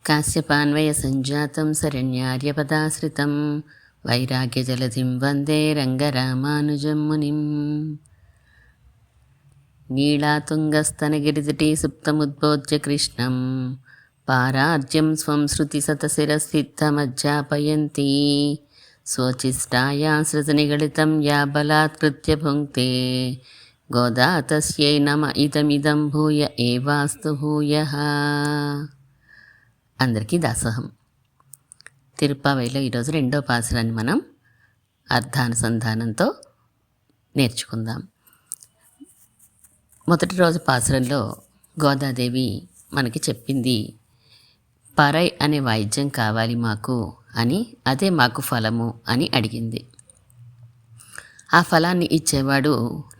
కాశ్యపాన్వయసంజాతం శరణ్యార్యపదాశ్రితం వైరాగ్యజలధిం వందే రంగరామానుజం మునిం. నీళాతుంగస్తనగిరితటీ సుప్తముద్బోధ్య కృష్ణం పారార్జ్యం స్వం శృతిశతశిరస్థితమజ్జాపయంతి స్వచిష్టాయాశ్రితనిగళితం యా బలాత్కృత్య భుంక్తే గోదా తస్యై నమ ఇదమిదం భూయ ఏవాస్తు భూయః. అందరికీ దాసోహం. తిరుప్పావైలో ఈరోజు రెండో పాసురాన్ని మనం అర్థానుసంధానంతో నేర్చుకుందాం. మొదటి రోజు పాసురంలో గోదాదేవి మనకి చెప్పింది, పరై అనే వాయిద్యం కావాలి మాకు అని, అదే మాకు ఫలము అని అడిగింది. ఆ ఫలాన్ని ఇచ్చేవాడు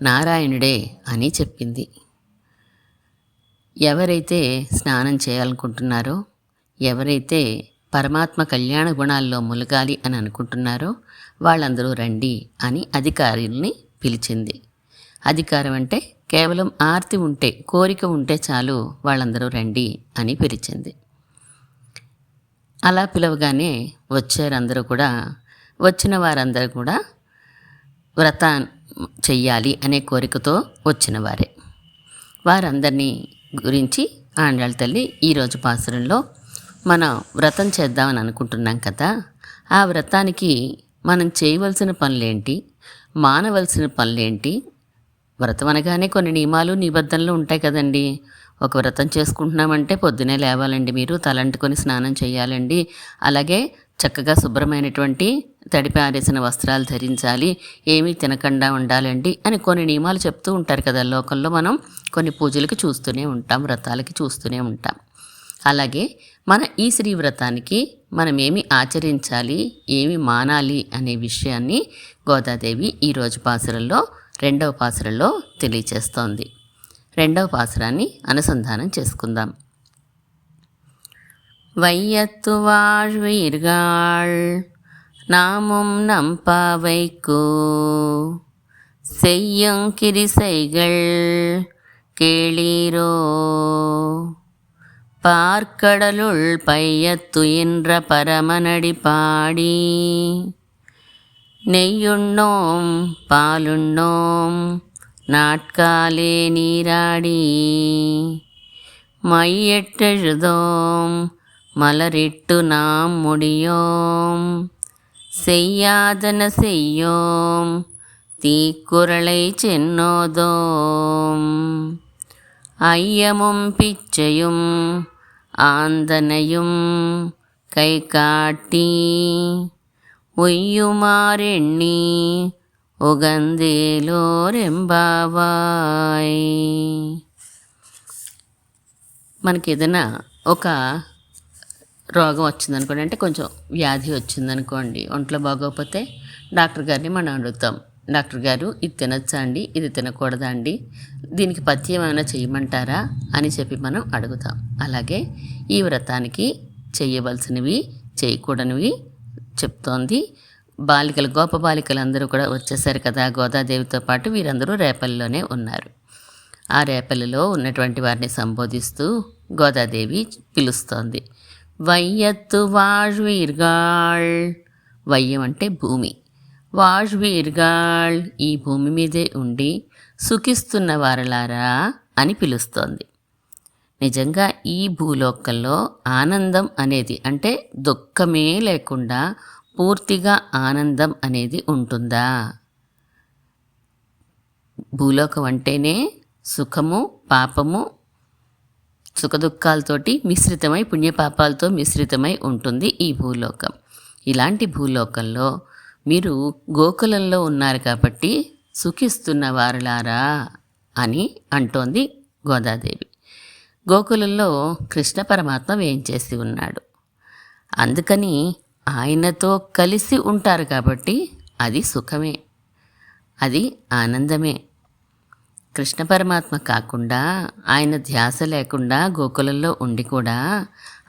నారాయణుడే అని చెప్పింది. ఎవరైతే స్నానం చేయాలనుకుంటున్నారో, ఎవరైతే పరమాత్మ కళ్యాణ గుణాల్లో ములగాలి అని అనుకుంటున్నారో వాళ్ళందరూ రండి అని అధికారుల్ని పిలిచింది. అధికారం అంటే కేవలం ఆర్తి ఉంటే, కోరిక ఉంటే చాలు వాళ్ళందరూ రండి అని పిలిచింది. అలా పిలవగానే వచ్చారందరూ కూడా. వచ్చిన వారందరూ కూడా వ్రతం చెయ్యాలి అనే కోరికతో వచ్చిన వారే. వారందరినీ గురించి ఆండాళ్ళ తల్లి ఈరోజు పాసురంలో మనం వ్రతం చేద్దామని అనుకుంటున్నాం కదా, ఆ వ్రతానికి మనం చేయవలసిన పనులేంటి, మానవలసిన పనులేంటి. వ్రతం అనగానే కొన్ని నియమాలు నిబంధనలు ఉంటాయి కదండి. ఒక వ్రతం చేసుకుంటున్నామంటే పొద్దునే లేవాలండి, మీరు తలంటుకొని స్నానం చేయాలండి, అలాగే చక్కగా శుభ్రమైనటువంటి తడిపి ఆరేసిన వస్త్రాలు ధరించాలి, ఏమీ తినకుండా ఉండాలండి అని కొన్ని నియమాలు చెప్తూ ఉంటారు కదా. లోకంలో మనం కొన్ని పూజలకి చూస్తూనే ఉంటాం, వ్రతాలకి చూస్తూనే ఉంటాం. అలాగే మన ఈ శ్రీ వ్రతానికి మనం ఏమి ఆచరించాలి, ఏమి మానాలి అనే విషయాన్ని గోదాదేవి ఈరోజు పాసురంలో రెండవ పాసురంలో తెలియచేస్తోంది. రెండవ పాసురాన్ని అనుసంధానం చేసుకుందాం. వైయత్తు வாழ்வீர்கள் நாமும் நம்பாவைக்கு செய்யும் கிரிசைகள் கேளீரோ பார்க்கடலுள் பையத்துயின்ற பரமனடி பாடி நெய்யுண்ணோம் பாலுண்ணோம் நாட்காலே நீராடி மையெட்டெழுதோம் மலரிட்டு நாம் முடியோம் செய்யாதன செய்யோம் தீக்குறளை சென்னோதோம் ஐயமும் பிச்சையும் ஆந்தனையும் கை காட்டி ஒய்யுமாறெண்ணி ఉగందేలోరెంబావాయ్. మనకి ఏదైనా ఒక రోగం వచ్చిందనుకోండి, అంటే కొంచెం వ్యాధి వచ్చిందనుకోండి, ఒంట్లో బాగోకపోతే డాక్టర్ గారిని మనం అడుగుతాం, డాక్టర్ గారు ఇది తినచ్చా అండి, ఇది తినకూడదా అండి, దీనికి పథ్యం ఏమైనా చేయమంటారా అని చెప్పి మనం అడుగుతాం. అలాగే ఈ వ్రతానికి చేయవలసినవి చేయకూడనివి చెప్తోంది. బాలికలు, గోప బాలికలు అందరూ కూడా వచ్చేసారు కదా గోదాదేవితో పాటు. వీరందరూ రేపల్లిలోనే ఉన్నారు. ఆ రేపల్లిలో ఉన్నటువంటి వారిని సంబోధిస్తూ గోదాదేవి పిలుస్తోంది. వైయత్తు வாழ்வீர்கள், వయ్యం అంటే భూమి, வாழ்வீர்கள் ఈ భూమి మీదే ఉండి సుఖిస్తున్న వారలారా అని పిలుస్తోంది. నిజంగా ఈ భూలోకంలో ఆనందం అనేది, అంటే దుఃఖమే లేకుండా పూర్తిగా ఆనందం అనేది ఉంటుందా? భూలోకం అంటేనే సుఖము పాపము, సుఖదుఖాలతోటి మిశ్రితమై, పుణ్యపాపాలతో మిశ్రితమై ఉంటుంది ఈ భూలోకం. ఇలాంటి భూలోకంలో మీరు గోకులంలో ఉన్నారు కాబట్టి సుఖిస్తున్న వారులారా అని అంటోంది గోదాదేవి. గోకులంలో కృష్ణ పరమాత్మ వేయించేసి ఉన్నాడు. అందుకని ఆయనతో కలిసి ఉంటారు కాబట్టి అది సుఖమే, అది ఆనందమే. కృష్ణ పరమాత్మ కాకుండా, ఆయన ధ్యాస లేకుండా గోకులంలో ఉండి కూడా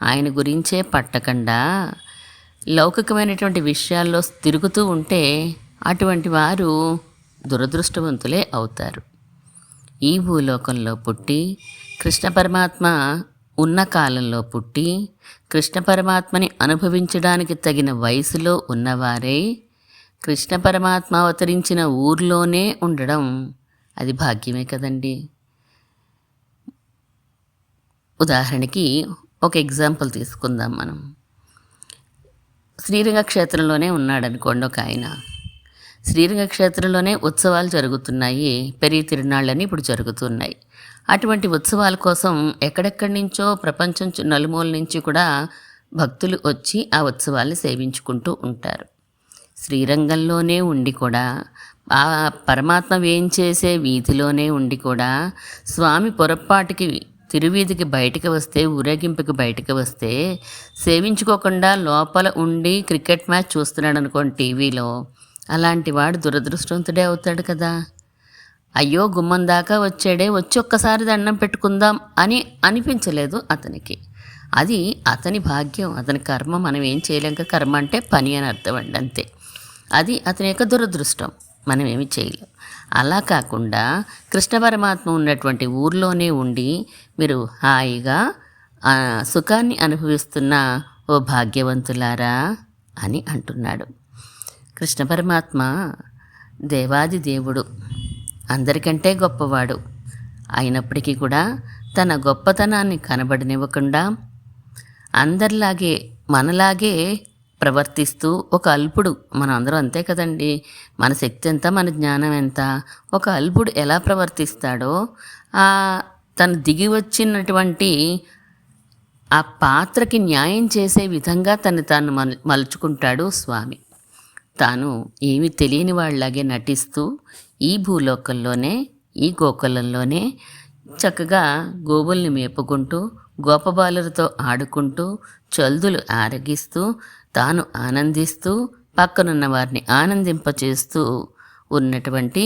ఆయన గురించే పట్టకుండా లౌకికమైనటువంటి విషయాల్లో తిరుగుతూ ఉంటే అటువంటి వారు దురదృష్టవంతులే అవుతారు. ఈ భూలోకంలో పుట్టి కృష్ణ పరమాత్మ ఉన్న కాలంలో పుట్టి కృష్ణ పరమాత్మని అనుభవించడానికి తగిన వయసులో ఉన్నవారే కృష్ణ పరమాత్మ అవతరించిన ఊర్లోనే ఉండడం అది భాగ్యమే కదండి. ఉదాహరణకి ఒక ఎగ్జాంపుల్ తీసుకుందాం మనం. శ్రీరంగ క్షేత్రంలోనే ఉన్నాడనుకోండి ఒక ఆయన. శ్రీరంగ క్షేత్రంలోనే ఉత్సవాలు జరుగుతున్నాయి, పెరిగి తిరునాళ్ళని ఇప్పుడు జరుగుతున్నాయి. అటువంటి ఉత్సవాల కోసం ఎక్కడెక్కడి నుంచో ప్రపంచం నలుమూల నుంచి కూడా భక్తులు వచ్చి ఆ ఉత్సవాల్ని సేవించుకుంటూ ఉంటారు. శ్రీరంగంలోనే ఉండి కూడా, ఆ పరమాత్మ వేంచేసే వీధిలోనే ఉండి కూడా స్వామి పొరపాటికి తిరువీధికి బయటికి వస్తే, ఊరేగింపుకి బయటికి వస్తే సేవించుకోకుండా లోపల ఉండి క్రికెట్ మ్యాచ్ చూస్తున్నాడు అనుకోండి టీవీలో, అలాంటి వాడు దురదృష్టవంతుడే అవుతాడు కదా. అయ్యో గుమ్మం దాకా వచ్చాడే, వచ్చి ఒక్కసారి దండం పెట్టుకుందాం అని అనిపించలేదు అతనికి. అది అతని భాగ్యం, అతని కర్మ. మనం ఏం చేయలేక, కర్మ అంటే పని అని అర్థం అండి, అంతే. అది అతని యొక్క దురదృష్టం, మనం ఏమి చేయలేం. అలా కాకుండా కృష్ణ పరమాత్మ ఉన్నటువంటి ఊర్లోనే ఉండి మీరు హాయిగా సుఖాన్ని అనుభవిస్తున్న ఓ భాగ్యవంతులారా అని అంటున్నాడు. కృష్ణ పరమాత్మ దేవాది దేవుడు, అందరికంటే గొప్పవాడు. అయినప్పటికీ కూడా తన గొప్పతనాన్ని కనబడనివ్వకుండా అందరిలాగే మనలాగే ప్రవర్తిస్తూ, ఒక అల్పుడు, మనం అందరం అంతే కదండి, మన శక్తి ఎంత, మన జ్ఞానం ఎంత, ఒక అల్పుడు ఎలా ప్రవర్తిస్తాడో తను దిగి వచ్చినటువంటి ఆ పాత్రకి న్యాయం చేసే విధంగా తాను మలుచుకుంటాడు స్వామి. తాను ఏమీ తెలియని వాళ్ళలాగే నటిస్తూ ఈ భూలోకంలోనే, ఈ గోకులంలోనే చక్కగా గోవుల్ని మేపుకుంటూ, గోపబాలులతో ఆడుకుంటూ, చల్దులు ఆరగిస్తూ, తాను ఆనందిస్తూ, పక్కనున్న వారిని ఆనందింపచేస్తూ ఉన్నటువంటి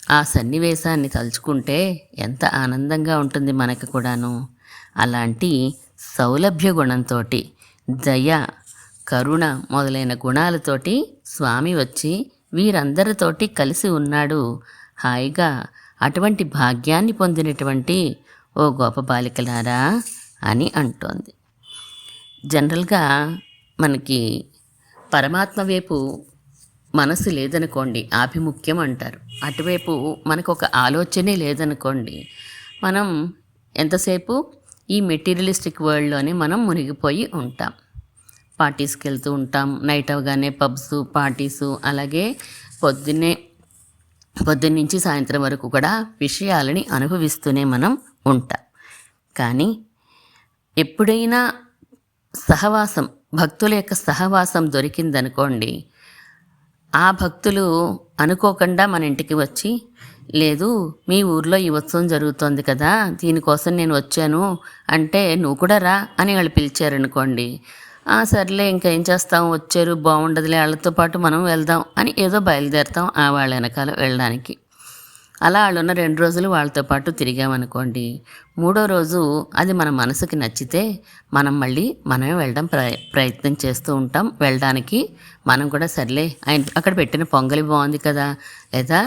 ఆ సన్నివేశాన్ని తలుచుకుంటే ఎంత ఆనందంగా ఉంటుంది మనకు కూడాను. అలాంటి సౌలభ్య గుణంతో, దయ, కరుణ మొదలైన గుణాలతోటి స్వామి వచ్చి వీరందరితోటి కలిసి ఉన్నాడు హాయిగా. అటువంటి భాగ్యాన్ని పొందినటువంటి ఓ గోప బాలికలారా అని అంటోంది. జనరల్గా మనకి పరమాత్మ వైపు మనసు లేదనుకోండి, ఆభిముఖ్యం అంటారు. అటువైపు మనకు ఒక ఆలోచనే లేదనుకోండి, మనం ఎంతసేపు ఈ మెటీరియలిస్టిక్ వరల్డ్లోనే మనం మునిగిపోయి ఉంటాం. పార్టీస్కి వెళ్తూ ఉంటాం, నైట్ అవగానే పబ్స్, పార్టీసు, అలాగే పొద్దున్నుంచి సాయంత్రం వరకు కూడా విషయాలని అనుభవిస్తూనే మనం ఉంటాం. కానీ ఎప్పుడైనా సహవాసం, భక్తుల యొక్క సహవాసం దొరికిందనుకోండి, ఆ భక్తులు అనుకోకుండా మన ఇంటికి వచ్చి, లేదు మీ ఊర్లో ఈ ఉత్సవం జరుగుతోంది కదా, దీనికోసం నేను వచ్చాను అంటే నువ్వు కూడా రా అని వాళ్ళు పిలిచారనుకోండి, సర్లే ఇంకా ఏం చేస్తాం, వచ్చారు బాగుండదులే, వాళ్ళతో పాటు మనం వెళ్దాం అని ఏదో బయలుదేరుతాం వాళ్ళ వెనకాల వెళ్ళడానికి. అలా వాళ్ళున్న 2 రోజులు వాళ్ళతో పాటు తిరిగామనుకోండి, 3వ రోజు అది మన మనసుకి నచ్చితే మనం మళ్ళీ మనమే వెళ్ళడం ప్రయత్నం చేస్తూ ఉంటాం. వెళ్ళడానికి మనం కూడా సర్లే, అక్కడ పెట్టిన పొంగలి బాగుంది కదా, లేదా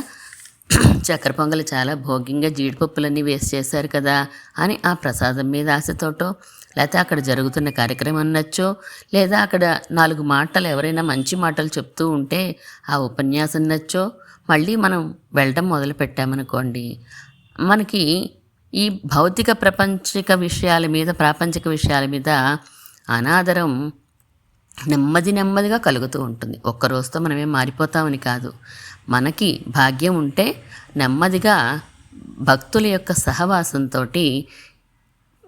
చక్కెర పొంగలి చాలా భోగ్యంగా జీడిపప్పులన్నీ వేసి చేశారు కదా అని ఆ ప్రసాదం మీద ఆశతోటో, లేకపోతే అక్కడ జరుగుతున్న కార్యక్రమం నచ్చో, లేదా అక్కడ 4 మాటలు ఎవరైనా మంచి మాటలు చెప్తూ ఉంటే ఆ ఉపన్యాసం నచ్చో మళ్ళీ మనం వెళ్ళడం మొదలు పెట్టామనుకోండి, మనకి ఈ భౌతిక ప్రాపంచిక విషయాల మీద అనాదరం నెమ్మదిగా కలుగుతూ ఉంటుంది. ఒక్క రోజుతో మనమేం మారిపోతామని కాదు, మనకి భాగ్యం ఉంటే నెమ్మదిగా భక్తుల యొక్క సహవాసంతో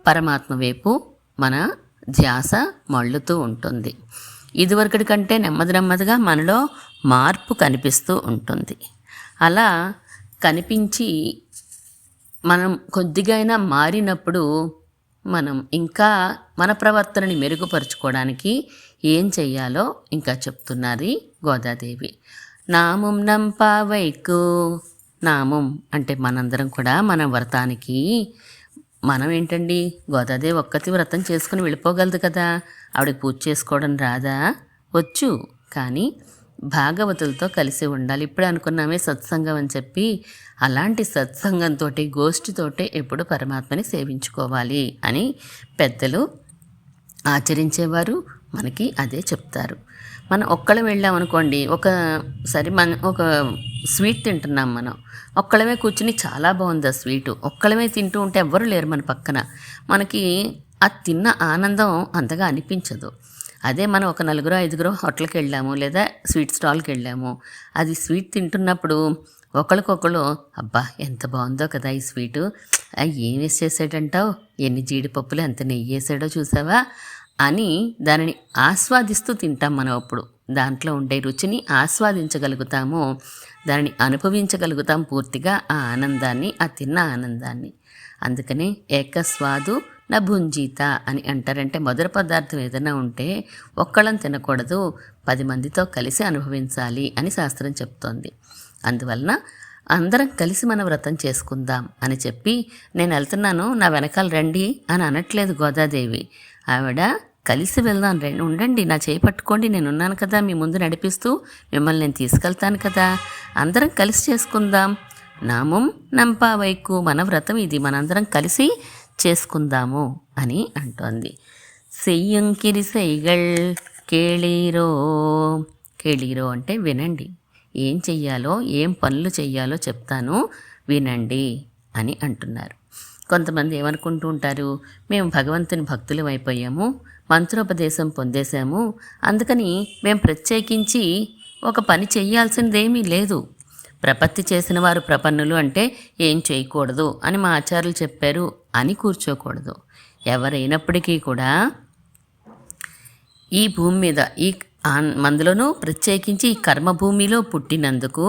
పరమాత్మ వైపు మన ధ్యాస మళ్ళుతూ ఉంటుంది. ఇదివరకటి కంటే నెమ్మదిగా మనలో మార్పు కనిపిస్తూ ఉంటుంది. అలా కనిపించి మనం కొద్దిగైనా మారినప్పుడు మనం ఇంకా మన ప్రవర్తనని మెరుగుపరుచుకోవడానికి ఏం చెయ్యాలో ఇంకా చెప్తున్నది గోదాదేవి. నామం నంపావైకు, నామం అంటే మనందరం కూడా మన వ్రతానికి, మనం ఏంటండి గోదాదేవి ఒక్కతి వ్రతం చేసుకుని వెళ్ళిపోగలదు కదా, ఆవిడకి పూజ చేసుకోవడం రాదా? వచ్చు. కానీ భాగవతులతో కలిసి ఉండాలి. ఇప్పుడే అనుకున్నామే సత్సంగం అని చెప్పి, అలాంటి సత్సంగంతో గోష్ఠితోటే ఎప్పుడు పరమాత్మని సేవించుకోవాలి అని పెద్దలు ఆచరించేవారు మనకి అదే చెప్తారు. మనం ఒక్కళ్ళం వెళ్ళామనుకోండి, ఒకసారి ఒక స్వీట్ తింటున్నాం, మనం ఒక్కళ్ళమే కూర్చుని చాలా బాగుంది ఆ స్వీటు, ఒక్కళ్ళమే తింటూ ఉంటే ఎవ్వరూ లేరు మన పక్కన, మనకి ఆ తిన్న ఆనందం అంతగా అనిపించదు. అదే మనం ఒక 4-5 హోటల్కి వెళ్ళాము లేదా స్వీట్ స్టాల్కి వెళ్ళాము, అది స్వీట్ తింటున్నప్పుడు ఒకరికొకరు అబ్బా ఎంత బాగుందో కదా ఈ స్వీటు, ఏం వేసి చేసాడంటావు, ఎన్ని జీడిపప్పులు ఎంత నెయ్యి వేసాడో చూసావా అని దానిని ఆస్వాదిస్తూ తింటాం. మనం అప్పుడు దాంట్లో ఉండే రుచిని ఆస్వాదించగలుగుతాము, దానిని అనుభవించగలుగుతాం పూర్తిగా, ఆ ఆనందాన్ని, ఆ తిన్న ఆనందాన్ని. అందుకనే ఏకస్వాదు నా భుంజీత అని అంటారంటే, మధుర పదార్థం ఏదైనా ఉంటే ఒక్కళ్ళం తినకూడదు, 10 మందితో కలిసి అనుభవించాలి అని శాస్త్రం చెప్తోంది. అందువలన అందరం కలిసి మన వ్రతం చేసుకుందాం అని చెప్పి, నేను వెళ్తున్నాను నా వెనకాల రండి అని అనట్లేదు గోదాదేవి. ఆవిడ కలిసి వెళ్దాం, రండి, ఉండండి, నా చేయి పట్టుకోండి, నేనున్నాను కదా, మీ ముందు నడిపిస్తూ మిమ్మల్ని నేను తీసుకెళ్తాను కదా, అందరం కలిసి చేసుకుందాం, నామం నంపావైకు, మన వ్రతం ఇది, మనందరం కలిసి చేసుకుందాము అని అంటోంది. సెయ్యంకిరి సైగళ్ కేళీరో, కేళీరో అంటే వినండి, ఏం చెయ్యాలో, ఏం పనులు చెయ్యాలో చెప్తాను వినండి అని అంటున్నారు. కొంతమంది ఏమనుకుంటూ ఉంటారు, మేము భగవంతుని భక్తులం అయిపోయాము, మంత్రోపదేశం పొందేశాము, అందుకని మేము ప్రత్యేకించి ఒక పని చెయ్యాల్సిందేమీ లేదు, ప్రపత్తి చేసిన వారు ప్రపన్నులు అంటే ఏం చేయకూడదు అని మా ఆచార్యులు చెప్పారు అని కూర్చోకూడదు. ఎవరైనప్పటికీ కూడా ఈ భూమి మీద, ఈ మందులోనూ ప్రత్యేకించి ఈ కర్మభూమిలో పుట్టినందుకు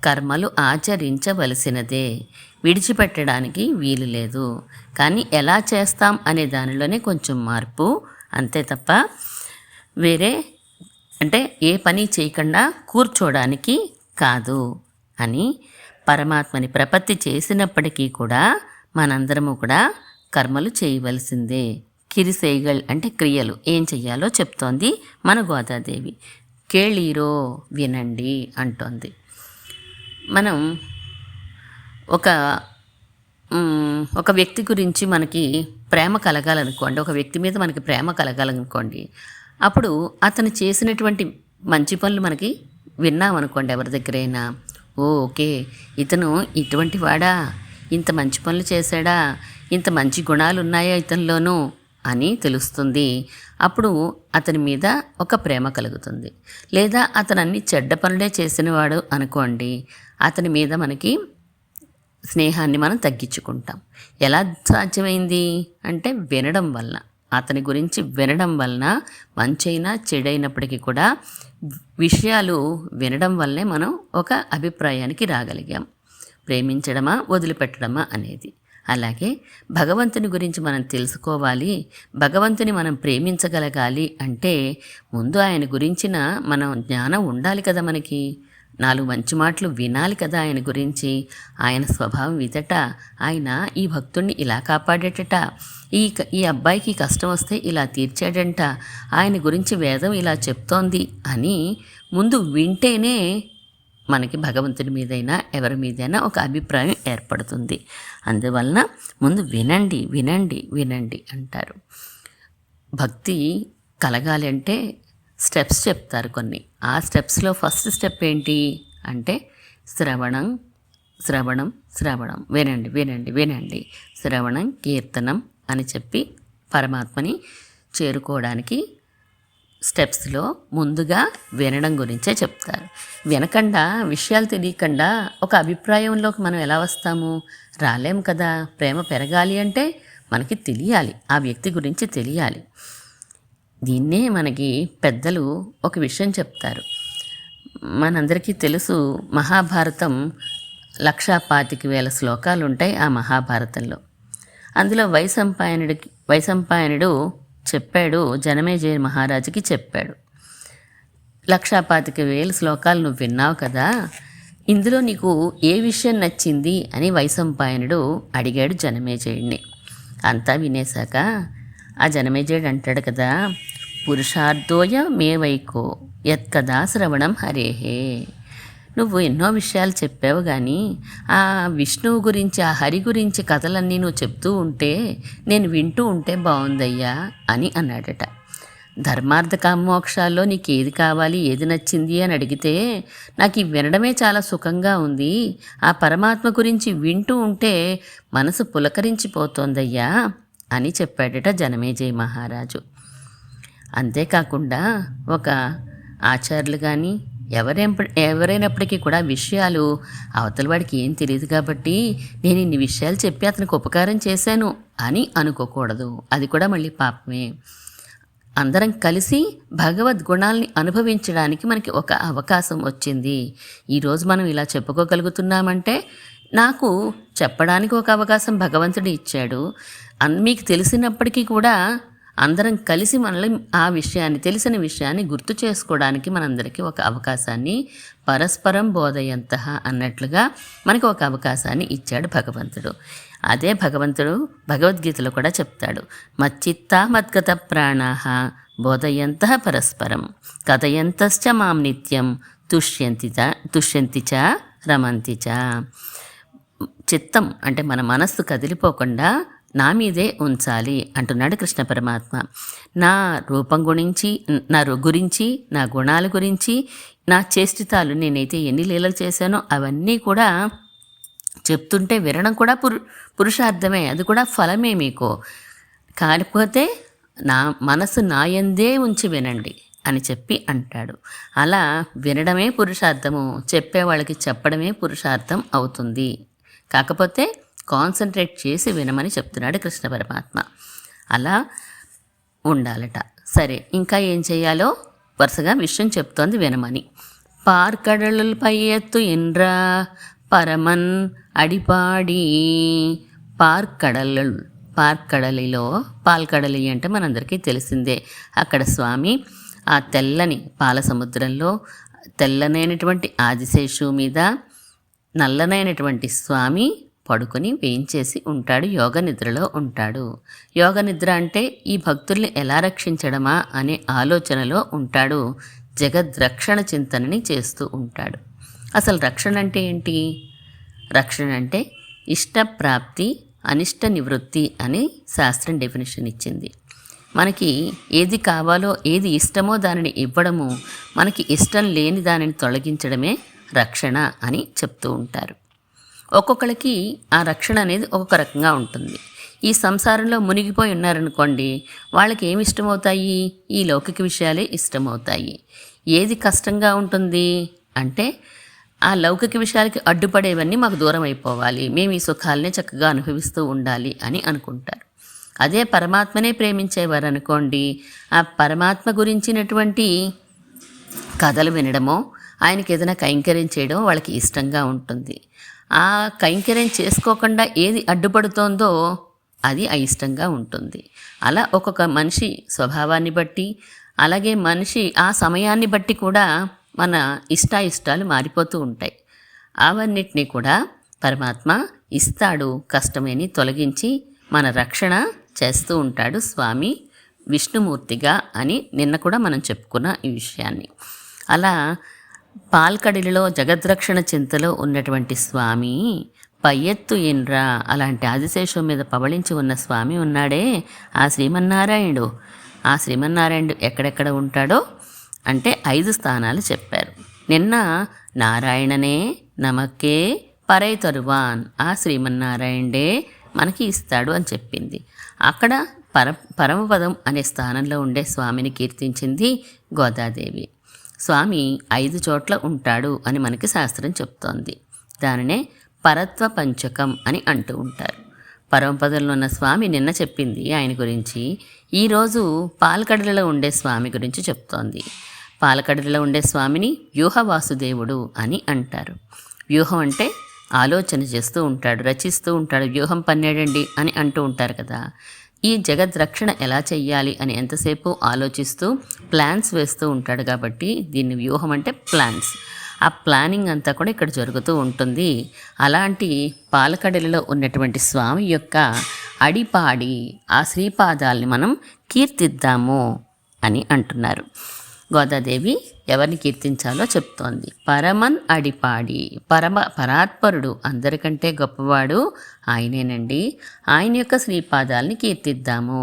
కర్మలు ఆచరించవలసినదే, విడిచిపెట్టడానికి వీలు లేదు. కానీ ఎలా చేస్తాం అనే దానిలోనే కొంచెం మార్పు, అంతే తప్ప వేరే అంటే ఏ పని చేయకుండా కూర్చోడానికి కాదు అని పరమాత్మని ప్రపత్తి చేసినప్పటికీ కూడా మనందరము కూడా కర్మలు చేయవలసిందే. కిరిసేగల్ అంటే క్రియలు ఏం చెయ్యాలో చెప్తోంది మన గోదాదేవి. కేళీరో వినండి అంటోంది. మనం ఒక వ్యక్తి గురించి మనకి ప్రేమ కలగాలనుకోండి, ఒక వ్యక్తి మీద మనకి ప్రేమ కలగాలనుకోండి, అప్పుడు అతను చేసినటువంటి మంచి పనులు మనకి విన్నామనుకోండి ఎవరి దగ్గరైనా, ఓకే ఇతను ఇటువంటి వాడా, ఇంత మంచి పనులు చేశాడా, ఇంత మంచి గుణాలు ఉన్నాయా ఇతనిలోనూ అని తెలుస్తుంది. అప్పుడు అతని మీద ఒక ప్రేమ కలుగుతుంది. లేదా అతను అన్ని చెడ్డ పనులే చేసినవాడు అనుకోండి, అతని మీద మనకి స్నేహాన్ని మనం తగ్గించుకుంటాం. ఎలా సాధ్యమైంది అంటే వినడం వలన, అతని గురించి వినడం వలన, మంచైనా చెడైనప్పటికీ కూడా విషయాలు వినడం వల్లనే మనం ఒక అభిప్రాయానికి రాగలిగాం, ప్రేమించడమా వదిలిపెట్టడమా అనేది. అలాగే భగవంతుని గురించి మనం తెలుసుకోవాలి, భగవంతుని మనం ప్రేమించగలగాలి అంటే ముందు ఆయన గురించిన మనం జ్ఞానం ఉండాలి కదా, మనకి 4 మంచి మాటలు వినాలి కదా ఆయన గురించి. ఆయన స్వభావం ఇదట, ఆయన ఈ భక్తుడిని ఇలా కాపాడేటట, ఈ అబ్బాయికి కష్టం వస్తే ఇలా తీర్చాడంట, ఆయన గురించి వేదం ఇలా చెప్తోంది అని ముందు వింటేనే మనకి భగవంతుడి మీదైనా ఎవరి మీదైనా ఒక అభిప్రాయం ఏర్పడుతుంది. అందువలన ముందు వినండి వినండి వినండి అంటారు. భక్తి కలగాలి అంటే స్టెప్స్ చెప్తారు కొన్ని. ఆ స్టెప్స్లో ఫస్ట్ స్టెప్ ఏంటి అంటే శ్రవణం శ్రవణం శ్రవణం, వినండి వినండి వినండి, శ్రవణం కీర్తనం అని చెప్పి పరమాత్మని చేరుకోవడానికి స్టెప్స్లో ముందుగా వినడం గురించే చెప్తారు. వినకుండా, విషయాలు తెలియకుండా ఒక అభిప్రాయంలోకి మనం ఎలా వస్తాము? రాలేం కదా. ప్రేమ పెరగాలి అంటే మనకి తెలియాలి, ఆ వ్యక్తి గురించి తెలియాలి. దీన్నే మనకి పెద్దలు ఒక విషయం చెప్తారు. మనందరికీ తెలుసు, మహాభారతం 1,25,000 శ్లోకాలు ఉంటాయి ఆ మహాభారతంలో. అందులో వైశంపాయనుడు చెప్పాడు, జనమేజయ మహారాజుకి చెప్పాడు, 1,25,000 శ్లోకాలు నువ్వు విన్నావు కదా, ఇందులో నీకు ఏ విషయం నచ్చింది అని వైశంపాయనుడు అడిగాడు జనమేజయుడిని. అంతా వినేశాక ఆ జనమేజయుడు అంటాడు కదా, పురుషార్థోయ మే వైకో, యత్కదా శ్రవణం హరేహే. నువ్వు ఎన్నో విషయాలు చెప్పావు కానీ ఆ విష్ణువు గురించి, ఆ హరి గురించి కథలన్నీ నువ్వు చెప్తూ ఉంటే నేను వింటూ ఉంటే బాగుందయ్యా అని అన్నాడట. ధర్మార్థ కామోక్షాల్లో నీకు ఏది కావాలి, ఏది నచ్చింది అని అడిగితే నాకు ఈ వినడమే చాలా సుఖంగా ఉంది, ఆ పరమాత్మ గురించి వింటూ ఉంటే మనసు పులకరించిపోతోందయ్యా అని చెప్పాడట జనమేజయ మహారాజు. అంతేకాకుండా ఒక ఆచార్యులు కానీ ఎవరైనప్పటికీ కూడా విషయాలు అవతల వాడికి ఏం తెలియదు కాబట్టి నేను ఇన్ని విషయాలు చెప్పి అతనికి ఉపకారం చేశాను అని అనుకోకూడదు. అది కూడా మళ్ళీ పాపమే. అందరం కలిసి భగవద్గుణాల్ని అనుభవించడానికి మనకి ఒక అవకాశం వచ్చింది. ఈరోజు మనం ఇలా చెప్పుకోగలుగుతున్నామంటే నాకు చెప్పడానికి ఒక అవకాశం భగవంతుడు ఇచ్చాడు. మీకు తెలిసినప్పటికీ కూడా అందరం కలిసి మనల్ని ఆ విషయాన్ని, తెలిసిన విషయాన్ని గుర్తు చేసుకోవడానికి మనందరికీ ఒక అవకాశాన్ని, పరస్పరం బోధయంత అన్నట్లుగా మనకి ఒక అవకాశాన్ని ఇచ్చాడు భగవంతుడు. అదే భగవంతుడు భగవద్గీతలో కూడా చెప్తాడు, మచ్చిత్తా మద్గత ప్రాణాః బోధయంత పరస్పరం కథయంతశ్చ మాం నిత్యం తుష్యంతి చ రమంతి చ. చిత్తం అంటే మన మనస్సు కదిలిపోకుండా నా మీదే ఉంచాలి అంటున్నాడు కృష్ణ పరమాత్మ. నా రూపం గురించి, నా గుణాల గురించి, నా చేష్టితాలు, నేనైతే ఎన్ని లీలలు చేశానో అవన్నీ కూడా చెప్తుంటే వినడం కూడా పురుషార్థమే, అది కూడా ఫలమే మీకు. కాకపోతే నా మనసు నాయందే ఉంచి వినండి అని చెప్పి అంటాడు. అలా వినడమే పురుషార్థము, చెప్పేవాళ్ళకి చెప్పడమే పురుషార్థం అవుతుంది. కాకపోతే కాన్సన్ట్రేట్ చేసి వినమని చెప్తున్నాడు కృష్ణ పరమాత్మ. అలా ఉండాలట. సరే, ఇంకా ఏం చేయాలో వరుసగా విషయం చెప్తోంది వినమని. పార్కడలుల్ పై ఎత్తు ఎన్రా పరమన్ అడిపాడి. పార్కడలిలో, పాల్కడలి అంటే మనందరికీ తెలిసిందే. అక్కడ స్వామి ఆ తెల్లని పాల సముద్రంలో తెల్లనైనటువంటి ఆదిశేషు మీద నల్లనైనటువంటి స్వామి పడుకొని వేయించేసి ఉంటాడు, యోగ నిద్రలో ఉంటాడు. యోగ నిద్ర అంటే ఈ భక్తుల్ని ఎలా రక్షించడమా అనే ఆలోచనలో ఉంటాడు. జగద్రక్షణ చింతనని చేస్తూ ఉంటాడు. అసలు రక్షణ అంటే ఏంటి? రక్షణ అంటే ఇష్టప్రాప్తి, అనిష్ట నివృత్తి అని శాస్త్రం డెఫినేషన్ ఇచ్చింది. మనకి ఏది కావాలో, ఏది ఇష్టమో దానిని ఇవ్వడము, మనకి ఇష్టం లేని దానిని తొలగించడమే రక్షణ అని చెప్తూ ఉంటారు. ఒక్కొక్కరికి ఆ రక్షణ అనేది ఒక్కొక్క రకంగా ఉంటుంది. ఈ సంసారంలో మునిగిపోయి ఉన్నారనుకోండి, వాళ్ళకి ఏమి ఇష్టమవుతాయి? ఈ లౌకిక విషయాలే ఇష్టమవుతాయి. ఏది కష్టంగా ఉంటుంది అంటే ఆ లౌకిక విషయాలకి అడ్డుపడేవన్నీ మాకు దూరం అయిపోవాలి, మేము ఈ సుఖాలనే చక్కగా అనుభవిస్తూ ఉండాలి అని అనుకుంటారు. అదే పరమాత్మనే ప్రేమించేవారు అనుకోండి, ఆ పరమాత్మ గురించినటువంటి కథలు వినడమో, ఆయనకి ఏదైనా కైంకర్యం చేయడం వాళ్ళకి ఇష్టంగా ఉంటుంది. ఆ కైంకర్యం చేసుకోకుండా ఏది అడ్డుపడుతోందో అది అయిష్టంగా ఉంటుంది. అలా ఒక్కొక్క మనిషి స్వభావాన్ని బట్టి, అలాగే మనిషి ఆ సమయాన్ని బట్టి కూడా మన ఇష్టాయిష్టాలు మారిపోతూ ఉంటాయి. అవన్నిటినీ కూడా పరమాత్మ ఇస్తాడు, కష్టమేని తొలగించి మన రక్షణ చేస్తూ ఉంటాడు స్వామి విష్ణుమూర్తిగా అని నిన్న కూడా మనం చెప్పుకున్న ఈ విషయాన్ని. అలా పాల్కడిలో జగద్రక్షణ చింతలో ఉన్నటువంటి స్వామి పయ్యెత్తు ఎన్రా, అలాంటి ఆదిశేషం మీద పవళించి ఉన్న స్వామి ఉన్నాడే ఆ శ్రీమన్నారాయణుడు. ఆ శ్రీమన్నారాయణుడు ఎక్కడెక్కడ ఉంటాడో అంటే 5 స్థానాలు చెప్పారు. నిన్న నారాయణనే నమక్కే పరై తరువాన్, ఆ శ్రీమన్నారాయణుడే మనకి ఇస్తాడు అని చెప్పింది. అక్కడ పరమపదం అనే స్థానంలో ఉండే స్వామిని కీర్తించింది గోదాదేవి. స్వామి 5 చోట్ల ఉంటాడు అని మనకి శాస్త్రం చెప్తోంది. దానినే పరత్వ పంచకం అని అంటూ ఉంటారు. పరమపదంలో ఉన్న స్వామి నిన్న చెప్పింది ఆయన గురించి. ఈరోజు పాలకడలలో ఉండే స్వామి గురించి చెప్తోంది. పాలకడలలో ఉండే స్వామిని వ్యూహవాసుదేవుడు అని అంటారు. వ్యూహం అంటే ఆలోచన చేస్తూ ఉంటాడు, రచిస్తూ ఉంటాడు. వ్యూహం పన్నేడండి అని అంటూ ఉంటారు కదా. ఈ జగద్రక్షణ ఎలా చెయ్యాలి అని ఎంతసేపు ఆలోచిస్తూ ప్లాన్స్ వేస్తూ ఉంటాడు కాబట్టి దీన్ని వ్యూహం అంటే ప్లాన్స్. ఆ ప్లానింగ్ అంతా కూడా ఇక్కడ జరుగుతూ ఉంటుంది. అలాంటి పాలకడలిలో ఉన్నటువంటి స్వామి యొక్క అడిపాడి ఆ శ్రీపాదాలని మనం కీర్తిద్దాము అని అంటున్నారు. గోదాదేవి ఎవరిని కీర్తించాలో చెప్తోంది. పరమన్ అడిపాడి, పరాత్పరుడు, అందరికంటే గొప్పవాడు ఆయనేనండి. ఆయన యొక్క శ్రీపాదాలని కీర్తిద్దాము.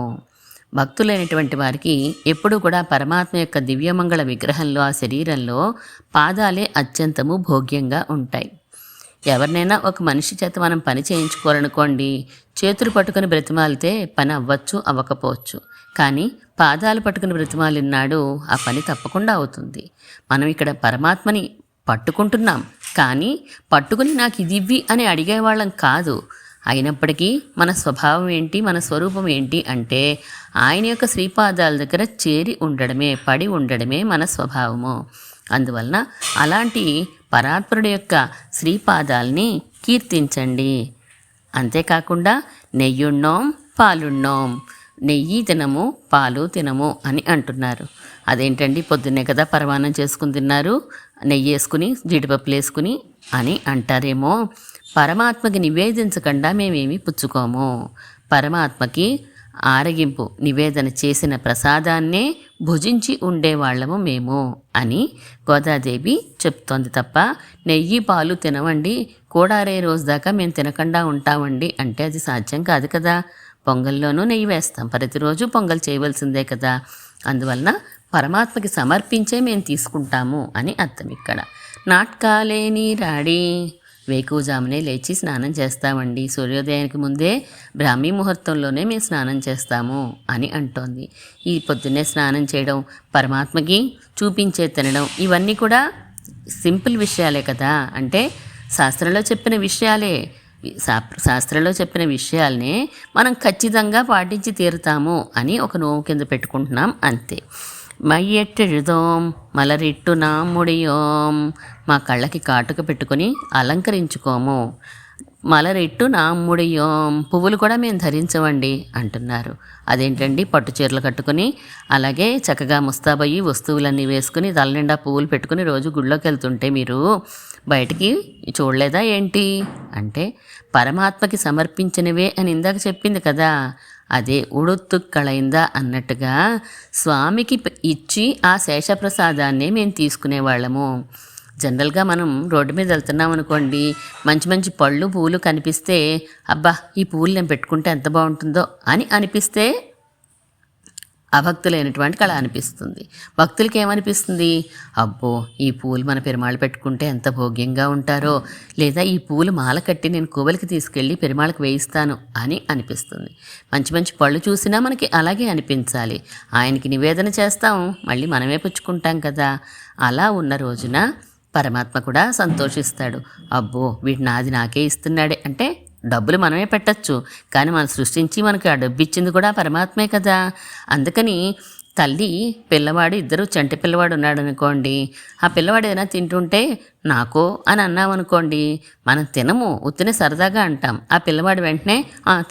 భక్తులైనటువంటి వారికి ఎప్పుడూ కూడా పరమాత్మ యొక్క దివ్యమంగళ విగ్రహంలో, ఆ శరీరంలో పాదాలే అత్యంతము భోగ్యంగా ఉంటాయి. ఎవరినైనా ఒక మనిషి చేత మనం పని చేయించుకోవాలనుకోండి, చేతులు పట్టుకుని బ్రతిమాలితే పని అవ్వచ్చు, అవ్వకపోవచ్చు. కానీ పాదాలు పట్టుకుని బ్రతిమాలిన్నాడు ఆ పని తప్పకుండా అవుతుంది. మనం ఇక్కడ పరమాత్మని పట్టుకుంటున్నాం, కానీ పట్టుకుని నాకు ఇది ఇవ్వి అని అడిగేవాళ్ళం కాదు. అయినప్పటికీ మన స్వభావం ఏంటి, మన స్వరూపం ఏంటి అంటే ఆయన యొక్క శ్రీపాదాల దగ్గర చేరి ఉండడమే, పడి ఉండడమే మన స్వభావము. అందువలన అలాంటి పరాత్పరుడు యొక్క శ్రీపాదాల్ని కీర్తించండి. అంతేకాకుండా నెయ్యున్నోం పాలున్నోం, నెయ్యి తినము పాలు తినము అని అంటున్నారు. అదేంటండి, పొద్దున్నే కదా పరమాన్నం చేసుకుని తిన్నారు, నెయ్యి వేసుకుని జీడిపప్పులు వేసుకుని అని అంటారేమో. పరమాత్మకి నివేదించకుండా మేమేమి పుచ్చుకోము. పరమాత్మకి ఆరగింపు నివేదన చేసిన ప్రసాదాన్నే భుజించి ఉండేవాళ్ళము మేము అని గోదాదేవి చెప్తోంది తప్ప నెయ్యి పాలు తినవండి, కూడారే రోజు దాకా మేము తినకుండా ఉంటామండి అంటే అది సాధ్యం కాదు కదా. పొంగల్లోనూ నెయ్యి వేస్తాం, ప్రతిరోజు పొంగల్ చేయవలసిందే కదా. అందువలన పరమాత్మకి సమర్పించే మేము తీసుకుంటాము అని అర్థం. ఇక్కడ నాట్కాలే నీరాడి, వేకువజామునే లేచి స్నానం చేస్తామండి, సూర్యోదయానికి ముందే బ్రాహ్మీ ముహూర్తంలోనే మేము స్నానం చేస్తాము అని అంటోంది. ఈ పొద్దున్నే స్నానం చేయడం, పరమాత్మకి చూపించే తినడం, ఇవన్నీ కూడా సింపుల్ విషయాలే కదా. అంటే శాస్త్రంలో చెప్పిన విషయాలే, శాస్త్రంలో చెప్పిన విషయాలనే మనం ఖచ్చితంగా పాటించి తీరుతాము అని ఒక నోవు కింద పెట్టుకుంటున్నాం అంతే. మైయెట్టెഴുതోం మలరిట్టు నా ముడియోం, మా కళ్ళకి కాటుక పెట్టుకొని అలంకరించుకోము. మలరిట్టు నా ముడియోం, పువ్వులు కూడా మేము ధరించవండి అంటున్నారు. అదేంటండి, పట్టు చీరలు కట్టుకుని అలాగే చక్కగా ముస్తాబయ్యి వస్తువులన్నీ వేసుకుని తల నిండా పువ్వులు పెట్టుకుని రోజు గుళ్ళోకి వెళ్తుంటే మీరు బయటికి చూడలేదా ఏంటి అంటే, పరమాత్మకి సమర్పించినవే అని ఇందాక చెప్పింది కదా, అదే ఉడొత్తు కళయిందా అన్నట్టుగా స్వామికి ఇచ్చి ఆ శేషప్రసాదాన్నే మేము తీసుకునేవాళ్ళము. జనరల్గా మనం రోడ్డు మీద వెళ్తున్నాం అనుకోండి, మంచి మంచి పళ్ళు పూలు కనిపిస్తే అబ్బా ఈ పూలు నేను పెట్టుకుంటే ఎంత బాగుంటుందో అని అనిపిస్తే అభక్తులైనటువంటి అలా అనిపిస్తుంది. భక్తులకి ఏమనిపిస్తుంది, అబ్బో ఈ పూలు మన పెరుమాళ్ళు పెట్టుకుంటే ఎంత భోగ్యంగా ఉంటారో, లేదా ఈ పూలు మాల కట్టి నేను కోవెలకి తీసుకెళ్ళి పెరుమాళ్ళకి వేయిస్తాను అని అనిపిస్తుంది. మంచి మంచి పళ్ళు చూసినా మనకి అలాగే అనిపించాలి. ఆయనకి నివేదన చేస్తాం, మళ్ళీ మనమే పుచ్చుకుంటాం కదా. అలా ఉన్న రోజున పరమాత్మ కూడా సంతోషిస్తాడు. అబ్బో వీడు నాది నాకే ఇస్తున్నాడే అంటే, డబ్బులు మనమే పెట్టచ్చు, కానీ మనం సృష్టించి మనకి ఆ డబ్బు ఇచ్చింది కూడా పరమాత్మే కదా. అందుకని తల్లి పిల్లవాడు, ఇద్దరు చంటి పిల్లవాడు ఉన్నాడు అనుకోండి, ఆ పిల్లవాడు ఏదైనా తింటుంటే నాకో అని అన్నామనుకోండి, మనం తినము, ఉత్తినే సరదాగా అంటాం. ఆ పిల్లవాడు వెంటనే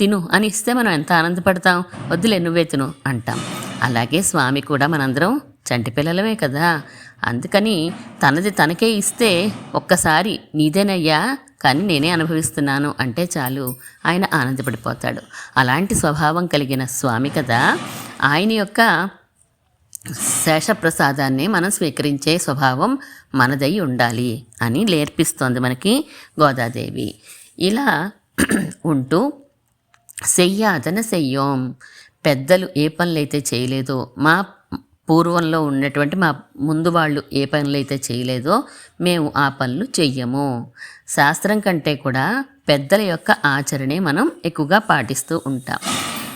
తిను అని ఇస్తే మనం ఎంత ఆనందపడతాం, వద్దులే నువ్వే తిను అంటాం. అలాగే స్వామి కూడా మనందరం చంటి పిల్లలమే కదా. అందుకని తనది తనకే ఇస్తే ఒక్కసారి నీదేనయ్యా కానీ నేనే అనుభవిస్తున్నాను అంటే చాలు, ఆయన ఆనందపడిపోతాడు. అలాంటి స్వభావం కలిగిన స్వామి కదా, ఆయన యొక్క శేషప్రసాదాన్ని మనం స్వీకరించే స్వభావం మనదై ఉండాలి అని నేర్పిస్తోంది మనకి గోదాదేవి. ఇలా ఉంటూ సెయ్యాదన సెయ్యోం, పెద్దలు ఏ పనులైతే చేయలేదో, మా పూర్వంలో ఉన్నటువంటి మా ముందు వాళ్ళు ఏ పనులైతే చేయలేదో మేము ఆ పనులు చెయ్యము. శాస్త్రం కంటే కూడా పెద్దల యొక్క ఆచరణే మనం ఎక్కువగా పాటిస్తూ ఉంటాం.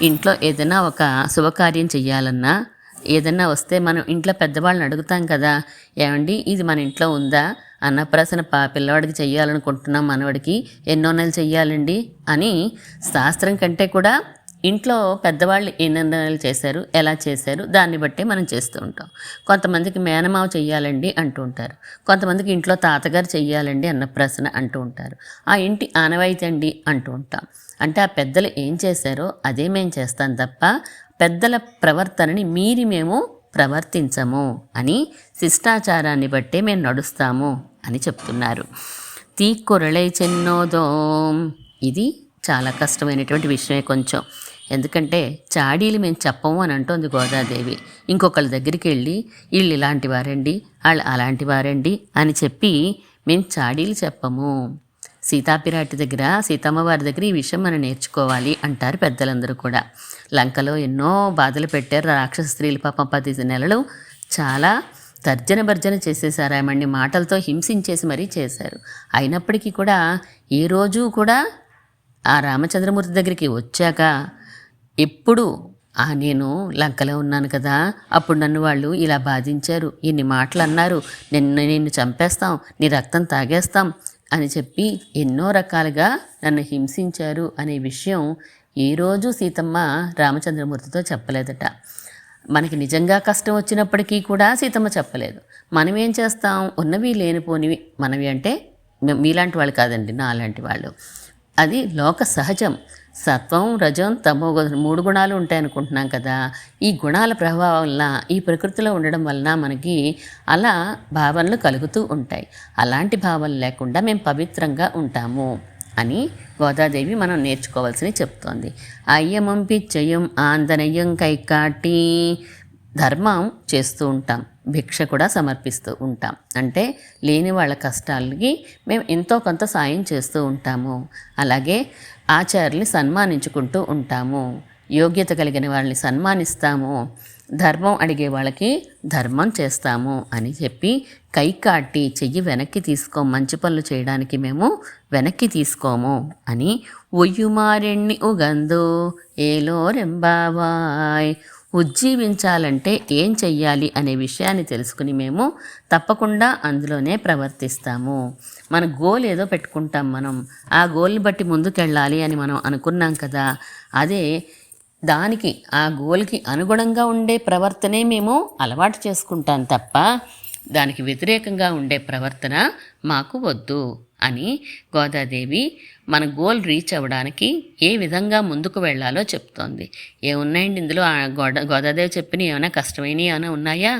ఇంట్లో ఏదైనా ఒక శుభకార్యం చెయ్యాలన్నా, ఏదైనా వస్తే మనం ఇంట్లో పెద్దవాళ్ళని అడుగుతాం కదా, ఏమండి ఇది మన ఇంట్లో ఉందా, అన్నప్రాసన పిల్లవాడికి చెయ్యాలనుకుంటున్నాం, మనవాడికి ఎన్నో నెలలు చెయ్యాలండి అని శాస్త్రం కంటే కూడా ఇంట్లో పెద్దవాళ్ళు ఎన్ని నెలలు చేశారు, ఎలా చేశారు, దాన్ని బట్టే మనం చేస్తూ ఉంటాం. కొంతమందికి మేనమావ చెయ్యాలండి అంటూ ఉంటారు, కొంతమందికి ఇంట్లో తాతగారు చెయ్యాలండి అన్నప్రాసన అంటూ ఉంటారు, ఆ ఇంటి ఆనవాయితీ అండి అంటూ ఉంటాం. అంటే ఆ పెద్దలు ఏం చేశారో అదే మేము చేస్తాం తప్ప పెద్దల ప్రవర్తనని మీరి మేము ప్రవర్తించము అని, శిష్టాచారాన్ని బట్టే మేము నడుస్తాము అని చెప్తున్నారు. తీక్కురళై చెన్నోదోం, ఇది చాలా కష్టమైనటువంటి విషయమే కొంచెం. ఎందుకంటే చాడీలు మేము చెప్పము అని అంటోంది గోదాదేవి. ఇంకొకళ్ళ దగ్గరికి వెళ్ళి వీళ్ళు ఇలాంటి వారండి, వాళ్ళు అలాంటి వారండి అని చెప్పి మేము చాడీలు చెప్పము. సీతాపిరాటి దగ్గర, సీతమ్మ వారి దగ్గర ఈ విషయం మనం నేర్చుకోవాలి అంటారు పెద్దలందరూ కూడా. లంకలో ఎన్నో బాధలు పెట్టారు రాక్షస స్త్రీలు. పాపం 10 నెలలు చాలా తర్జన భర్జన చేసేసారు. ఆమెని మాటలతో హింసించేసి మరీ చేశారు. అయినప్పటికీ కూడా ఏ రోజు కూడా ఆ రామచంద్రమూర్తి దగ్గరికి వచ్చాక ఎప్పుడు నేను లంకలో ఉన్నాను కదా, అప్పుడు నన్ను వాళ్ళు ఇలా బాధించారు, ఇన్ని మాటలు అన్నారు, నిన్ను చంపేస్తాం, నీ రక్తం తాగేస్తాం అని చెప్పి ఎన్నో రకాలుగా నన్ను హింసించారు అనే విషయం ఏ రోజు సీతమ్మ రామచంద్రమూర్తితో చెప్పలేదట. మనకి నిజంగా కష్టం వచ్చినప్పటికీ కూడా సీతమ్మ చెప్పలేదు. మనం ఏం చేస్తాం, ఉన్నవి లేనిపోనివి, మనవి అంటే మీలాంటి వాళ్ళు కాదండి, నాలాంటి వాళ్ళు. అది లోక సహజం. సత్వం, రజం, తమో 3 గుణాలు ఉంటాయనుకుంటున్నాం కదా. ఈ గుణాల ప్రభావం వలన, ఈ ప్రకృతిలో ఉండడం వలన మనకి అలా భావనలు కలుగుతూ ఉంటాయి. అలాంటి భావనలు లేకుండా మేము పవిత్రంగా ఉంటాము అని గోదాదేవి మనం నేర్చుకోవాల్సినవి చెప్తోంది. అయ్యమం పిచ్చయం ఆందనయం కైకాటి. ధర్మం చేస్తూ ఉంటాం, భిక్ష కూడా సమర్పిస్తూ ఉంటాం. అంటే లేని వాళ్ళ కష్టాలకి మేము ఎంతో కొంత సాయం చేస్తూ ఉంటాము. అలాగే ఆచార్యుల్ని సన్మానించుకుంటూ ఉంటాము, యోగ్యత కలిగిన వాళ్ళని సన్మానిస్తాము, ధర్మం అడిగే వాళ్ళకి ధర్మం చేస్తాము అని చెప్పి కైకాటి, చెయ్యి వెనక్కి తీసుకోం, మంచి పనులు చేయడానికి మేము వెనక్కి తీసుకోము అని. ఒయ్యుమారెణ్ణి ఉగందో ఏలో రెంబావాయ్. ఉజ్జీవించాలంటే ఏం చెయ్యాలి అనే విషయాన్ని తెలుసుకుని మేము తప్పకుండా అందులోనే ప్రవర్తిస్తాము. మన గోల్ ఏదో పెట్టుకుంటాం, మనం ఆ గోల్ని బట్టి ముందుకెళ్ళాలి అని మనం అనుకున్నాం కదా, అదే దానికి ఆ గోల్కి అనుగుణంగా ఉండే ప్రవర్తనే మేము అలవాటు చేసుకుంటాం తప్ప దానికి వ్యతిరేకంగా ఉండే ప్రవర్తన మాకు వద్దు అని గోదాదేవి మన గోల్ రీచ్ అవ్వడానికి ఏ విధంగా ముందుకు వెళ్ళాలో చెప్తోంది. ఏమున్నాయండి ఇందులో గోదాదేవి చెప్పిన ఏమైనా కష్టమైనవి ఏమైనా ఉన్నాయా?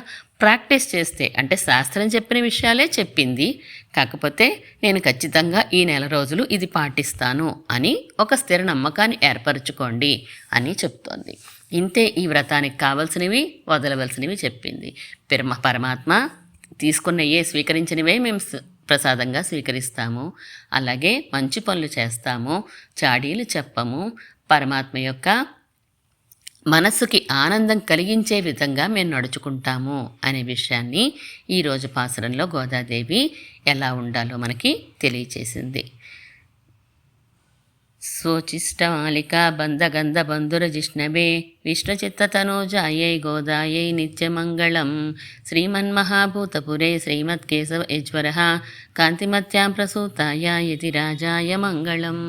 ప్రాక్టీస్ చేస్తే, అంటే శాస్త్రం చెప్పిన విషయాలే చెప్పింది, కాకపోతే నేను ఖచ్చితంగా ఈ నెల రోజులు ఇది పాటిస్తాను అని ఒక స్థిర నమ్మకాన్ని ఏర్పరచుకోండి అని చెప్తోంది. ఇంతే ఈ వ్రతానికి కావలసినవి, వదలవలసినవి చెప్పింది. పరమాత్మ తీసుకున్నయే, స్వీకరించినవే మేము ప్రసాదంగా స్వీకరిస్తాము. అలాగే మంచి పనులు చేస్తాము, చాడీలు చెప్పము, పరమాత్మ యొక్క మనస్సుకి ఆనందం కలిగించే విధంగా మేము నడుచుకుంటాము అనే విషయాన్ని ఈరోజు పాసురంలో గోదాదేవి ఎలా ఉండాలో మనకి తెలియచేసింది. స్వోచిష్టమాలికా బంధగంధ బంధుర జిష్ణవే విష్ణుచిత్తతనూజాయై గోదాయై నిత్యమంగళం. శ్రీమన్మహాభూతపురే శ్రీమత్కేశవ యజ్వరః కాంతిమత్యాం ప్రసూతాయ యతి రాజాయ మంగళం.